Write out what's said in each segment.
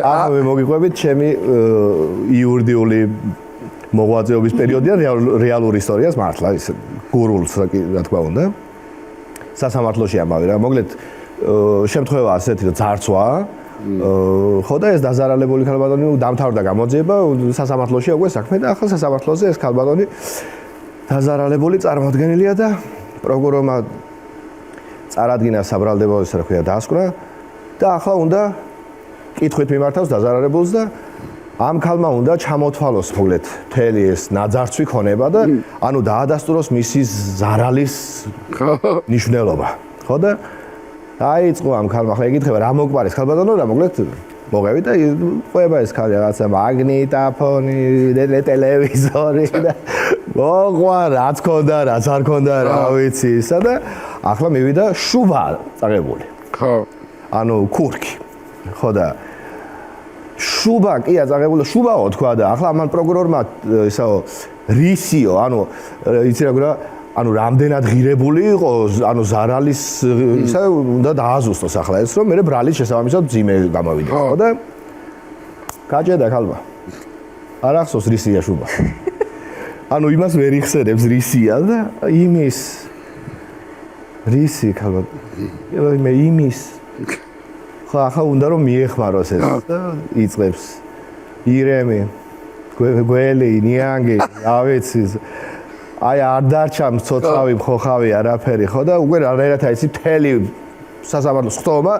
ახლა მე მოგიყვებით ჩემი იურიდიული მოღვაწეობის პერიოდიდან რეალური ისტორიას მართლა ის გურულს რა თქმა უნდა სასამართლოში ამბავი რა მოკლედ შემთხვევა ასეთი რომ ძარცვა ხო და ეს დაზარალებული ქალბატონი დამთავრდა გამოძიება სასამართლოში უკვე საქმე და ახლა სასამართლოზე ეს ქალბატონი დაზარალებული წარმოადგენელია და პროკურორმა წარადგინა საბრალდებოდეს რა ქვია დასკვრა და ახლა უნდა კითხვით მიმართავს დაზარალებულს და ამ ქალმა უნდა ჩამოთვალოს მოკლედ მთელი ეს ნაძარცვი ქონება და ანუ დაადასტუროს მისი ზარალის ნიშნულობა ხო და დაიწყო ამ ქალმა ახლა ეკითხება რა მოგყარეს ქალბატონო რა მოკლედ მოგევი და ყვება ეს ქალი რაღაცა მაგნიტოფონი ტელევიზორი და მოყვა რაც ქონდა რაც არ ქონდა რა ვიცი ისა და ახლა მივიდა შუბა წაღებული ხო ანუ ქურქი ხო და შუბა კი აწაღებული შუბაო თქვა და ახლა ამან პროკურორმა ისაო რისიო ანუ იცი რა გქონდა ანუ რამდენად ღირებული იყო ანუ ზარალის ისა უნდა დააზუსტოს ახლა ეს რომ მე ბრალის შესაბამისად ძიმე გამოვიდა ხო და გაჭედა ქალბა არ ახსოვს რისია შუბა ანუ იმას ვერ იხსენებს რისია და იმის რისი ქალბა მე იმის ხო ახლა უნდა რომ მიეხმაროს ეს და იწყებს ირემი გველი ნიანგი რა ვიცი აი არ დარჩა მცოცავი მხოხავი არაფერი ხო და უკვე რანაირად აიცი მთელი სასამართლოს ხტომა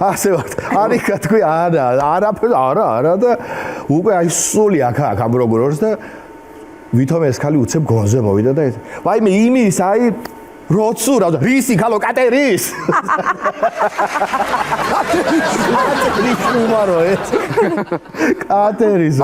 ასე ვარ არიქა თქვი არაფერი არა და უკვე აი სული აქ ამ პროკურორს და ვითომ ეს ქალი უცებ გონზე მოვიდა და ვაიმე იმის აი როცუ რა რისი ქალო კატერის კატერის უმარო ეს კატერის